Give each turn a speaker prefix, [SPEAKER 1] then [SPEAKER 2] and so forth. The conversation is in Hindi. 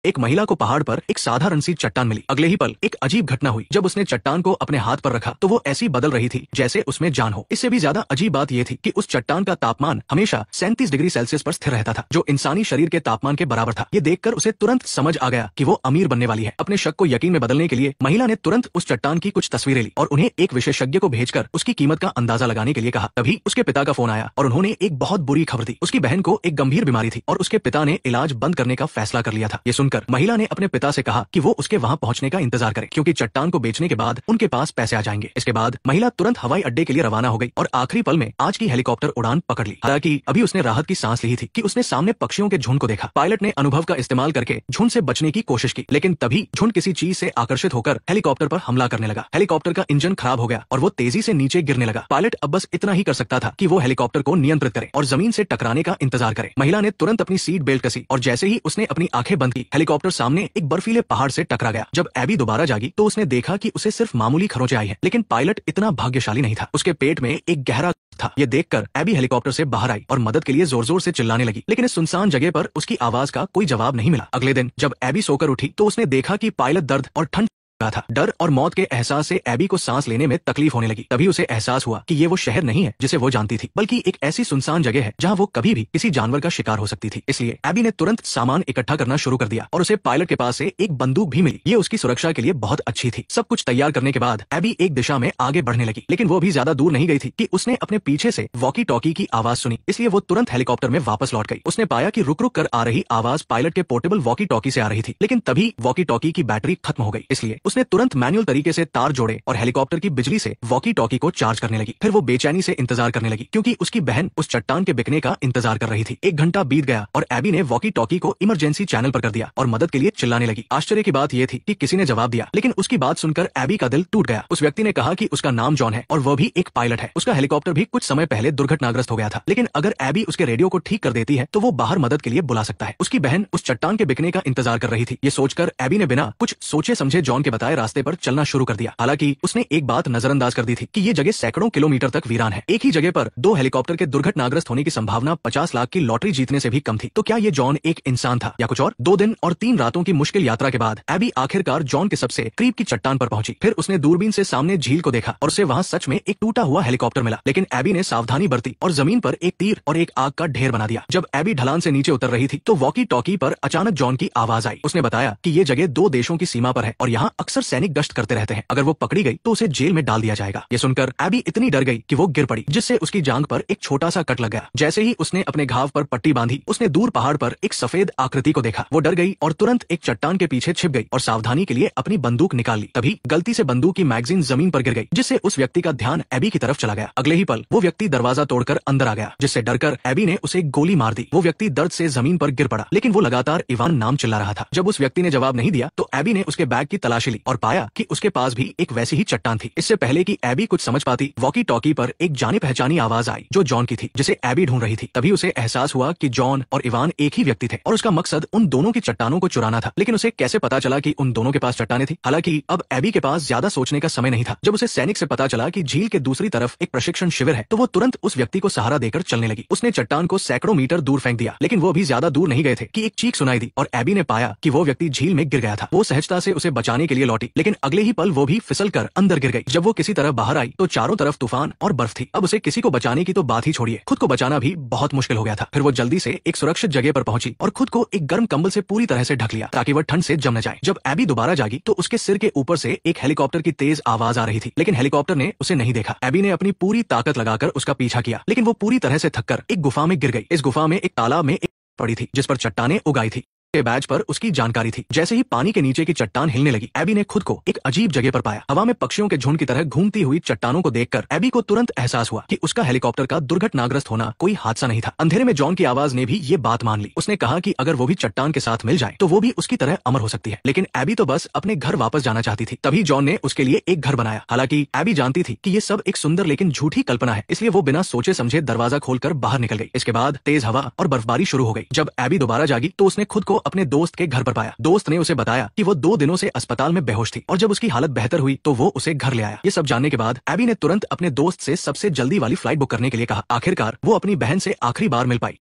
[SPEAKER 1] एक महिला को पहाड़ पर एक साधारण सी चट्टान मिली। अगले ही पल एक अजीब घटना हुई। जब उसने चट्टान को अपने हाथ पर रखा तो वो ऐसी बदल रही थी जैसे उसमें जान हो। इससे भी ज्यादा अजीब बात यह थी कि उस चट्टान का तापमान हमेशा 37 डिग्री सेल्सियस पर स्थिर रहता था, जो इंसानी शरीर के तापमान के बराबर था। ये देखकर उसे तुरंत समझ आ गया कि वो अमीर बनने वाली है। अपने शक को यकीन में बदलने के लिए महिला ने तुरंत उस चट्टान की कुछ तस्वीरें ली और उन्हें एक विशेषज्ञ को भेजकर उसकी कीमत का अंदाजा लगाने के लिए कहा। तभी उसके पिता का फोन आया और उन्होंने एक बहुत बुरी खबर दी। उसकी बहन को एक गंभीर बीमारी थी और उसके पिता ने इलाज बंद करने का फैसला कर लिया था। ये सुनकर महिला ने अपने पिता से कहा कि वो उसके वहां पहुंचने का इंतजार करे, क्योंकि चट्टान को बेचने के बाद उनके पास पैसे आ जाएंगे। इसके बाद महिला तुरंत हवाई अड्डे के लिए रवाना हो गई और आखिरी पल में आज की हेलीकॉप्टर उड़ान पकड़ ली। हालांकि अभी उसने राहत की सांस ली थी कि उसने सामने पक्षियों के झुंड को देखा। पायलट ने अनुभव का इस्तेमाल करके झुंड से बचने की कोशिश की, लेकिन तभी झुंड किसी चीज से आकर्षित होकर हेलीकॉप्टर पर हमला करने लगा। हेलीकॉप्टर का इंजन खराब हो गया और वो तेजी से नीचे गिरने लगा। पायलट अब बस इतना ही कर सकता था कि वो हेलीकॉप्टर को नियंत्रित करे और जमीन से टकराने का इंतजार करे। महिला ने तुरंत अपनी सीट बेल्ट कसी और जैसे ही उसने अपनी आंखें बंद की, हेलीकॉप्टर सामने एक बर्फीले पहाड़ से टकरा गया। जब एबी दोबारा जागी तो उसने देखा कि उसे सिर्फ मामूली खरोंचें आई हैं, लेकिन पायलट इतना भाग्यशाली नहीं था। उसके पेट में एक गहरा था। ये देखकर एबी हेलीकॉप्टर से बाहर आई और मदद के लिए जोर जोर से चिल्लाने लगी, लेकिन इस सुनसान जगह पर उसकी आवाज का कोई जवाब नहीं मिला। अगले दिन जब एबी सोकर उठी तो उसने देखा कि पायलट दर्द और ठंड था। डर और मौत के एहसास से एबी को सांस लेने में तकलीफ होने लगी। तभी उसे एहसास हुआ कि ये वो शहर नहीं है जिसे वो जानती थी, बल्कि एक ऐसी सुनसान जगह है जहां वो कभी भी किसी जानवर का शिकार हो सकती थी। इसलिए एबी ने तुरंत सामान इकट्ठा करना शुरू कर दिया और उसे पायलट के पास से एक बंदूक भी मिली। ये उसकी सुरक्षा के लिए बहुत अच्छी थी। सब कुछ तैयार करने के बाद एबी एक दिशा में आगे बढ़ने लगी, लेकिन वो भी ज्यादा दूर नहीं गई थी कि उसने अपने पीछे से वॉकी टॉकी की आवाज सुनी। इसलिए वो तुरंत हेलीकॉप्टर में वापस लौट गई। उसने पाया कि रुक रुक कर आ रही आवाज पायलट के पोर्टेबल वॉकी टॉकी से आ रही थी, लेकिन तभी वॉकी टॉकी की बैटरी खत्म हो गई। इसलिए उसने तुरंत मैनुअल तरीके से तार जोड़े और हेलीकॉप्टर की बिजली से वॉकी टॉकी को चार्ज करने लगी। फिर वो बेचैनी से इंतजार करने लगी, क्योंकि उसकी बहन उस चट्टान के बिकने का इंतजार कर रही थी। 1 घंटा बीत गया और एबी ने वॉकी टॉकी को इमरजेंसी चैनल पर कर दिया और मदद के लिए चिल्लाने लगी। आश्चर्य की बात यह थी कि किसी ने जवाब दिया, लेकिन उसकी बात सुनकर एबी का दिल टूट गया। उस व्यक्ति ने कहा कि उसका नाम जॉन है और वह भी एक पायलट है। उसका हेलीकॉप्टर भी कुछ समय पहले दुर्घटनाग्रस्त हो गया था, लेकिन अगर एबी उसके रेडियो को ठीक कर देती है तो वो बाहर मदद के लिए बुला सकता है। उसकी बहन उस चट्टान के बिकने का इंतजार कर रही थी। ये सोचकर एबी ने बिना कुछ सोचे समझे जॉन के बताए रास्ते पर चलना शुरू कर दिया। हालांकि उसने एक बात नजरअंदाज कर दी थी कि ये जगह सैकड़ों किलोमीटर तक वीरान है। एक ही जगह पर 2 हेलीकॉप्टर के दुर्घटनाग्रस्त होने की संभावना 50 लाख की लॉटरी जीतने से भी कम थी। तो क्या ये जॉन एक इंसान था या कुछ और? 2 दिन और 3 रातों की मुश्किल यात्रा के बाद एबी आखिरकार जॉन के सबसे करीब की चट्टान पर पहुंची। फिर उसने दूरबीन से सामने झील को देखा और उसे वहां सच में एक टूटा हुआ हेलीकॉप्टर मिला, लेकिन एबी ने सावधानी बरती और जमीन पर एक तीर और एक आग का ढेर बना दिया। जब एबी ढलान से नीचे उतर रही थी तो वॉकी टॉकी पर अचानक जॉन की आवाज आई। उसने बताया कि ये जगह 2 देशों की सीमा पर है और यहाँ अक्सर सैनिक गश्त करते रहते हैं। अगर वो पकड़ी गई तो उसे जेल में डाल दिया जाएगा। ये सुनकर एबी इतनी डर गई कि वो गिर पड़ी, जिससे उसकी जांघ पर एक छोटा सा कट लग गया। जैसे ही उसने अपने घाव पर पट्टी बांधी, उसने दूर पहाड़ पर एक सफेद आकृति को देखा। वो डर गई और तुरंत एक चट्टान के पीछे छिप गई और सावधानी के लिए अपनी बंदूक निकाल ली। तभी गलती से बंदूक की मैगजीन जमीन पर गिर गई, जिससे उस व्यक्ति का ध्यान एबी की तरफ चला गया। अगले ही पल वो व्यक्ति दरवाजा तोड़कर अंदर आ गया, जिससे डरकर एबी ने उसे गोली मार दी। वो व्यक्ति दर्द से जमीन पर गिर पड़ा, लेकिन वो लगातार इवान नाम चिल्ला रहा था। जब उस व्यक्ति ने जवाब नहीं दिया तो एबी ने उसके बैग की तलाशी ली और पाया कि उसके पास भी एक वैसी ही चट्टान थी। इससे पहले कि एबी कुछ समझ पाती, वॉकी टॉकी पर एक जानी पहचानी आवाज आई जो जॉन की थी, जिसे एबी ढूंढ रही थी। तभी उसे एहसास हुआ कि जॉन और इवान एक ही व्यक्ति थे और उसका मकसद उन दोनों की चट्टानों को चुराना था। लेकिन उसे कैसे पता चला कि उन दोनों के पास चट्टानें थी? हालांकि अब एबी के पास ज्यादा सोचने का समय नहीं था। जब उसे सैनिक से पता चला कि झील के दूसरी तरफ एक प्रशिक्षण शिविर है तो वो तुरंत उस व्यक्ति को सहारा देकर चलने लगी। उसने चट्टान को सैकड़ों मीटर दूर फेंक दिया, लेकिन वो भी ज्यादा दूर नहीं गए थे कि एक चीख सुनाई दी और एबी ने पाया कि वो व्यक्ति झील में गिर गया था। वो सहजता से उसे बचाने के लिए लौटी, लेकिन अगले ही पल वो भी फिसल कर अंदर गिर गई। जब वो किसी तरह बाहर आई तो चारों तरफ तूफान और बर्फ थी। अब उसे किसी को बचाने की तो बात ही छोड़िए, खुद को बचाना भी बहुत मुश्किल हो गया था। फिर वो जल्दी से एक सुरक्षित जगह पर पहुंची और खुद को एक गर्म कंबल से पूरी तरह से ढक लिया ताकि वह ठंड से जम न जाए। जब एबी दोबारा जागी तो उसके सिर के ऊपर से एक हेलीकॉप्टर की तेज आवाज आ रही थी, लेकिन हेलीकॉप्टर ने उसे नहीं देखा। एबी ने अपनी पूरी ताकत लगाकर उसका पीछा किया, लेकिन वो पूरी तरह से थककर एक गुफा में गिर गई। इस गुफा में एक तालाब में एक पड़ी थी जिस पर चट्टानें उगाई थी। के बैज पर उसकी जानकारी थी। जैसे ही पानी के नीचे की चट्टान हिलने लगी, एबी ने खुद को एक अजीब जगह पर पाया। हवा में पक्षियों के झुंड की तरह घूमती हुई चट्टानों को देखकर एबी को तुरंत एहसास हुआ कि उसका हेलीकॉप्टर का दुर्घटनाग्रस्त होना कोई हादसा नहीं था। अंधेरे में जॉन की आवाज ने भी ये बात मान ली। उसने कहा कि अगर वो भी चट्टान के साथ मिल जाए तो वो भी उसकी तरह अमर हो सकती है। लेकिन एबी तो बस अपने घर वापस जाना चाहती थी। तभी जॉन ने उसके लिए एक घर बनाया। हालांकि एबी जानती थी कि ये सब एक सुंदर लेकिन झूठी कल्पना है, इसलिए वो बिना सोचे समझे दरवाजा खोलकर बाहर निकल गई। इसके बाद तेज हवा और बर्फबारी शुरू हो गई। जब एबी दोबारा जागी तो उसने खुद को अपने दोस्त के घर पर पाया। दोस्त ने उसे बताया कि वो 2 दिनों से अस्पताल में बेहोश थी और जब उसकी हालत बेहतर हुई तो वो उसे घर ले आया। ये सब जानने के बाद एबी ने तुरंत अपने दोस्त से सबसे जल्दी वाली फ्लाइट बुक करने के लिए कहा। आखिरकार वो अपनी बहन से आखिरी बार मिल पाई।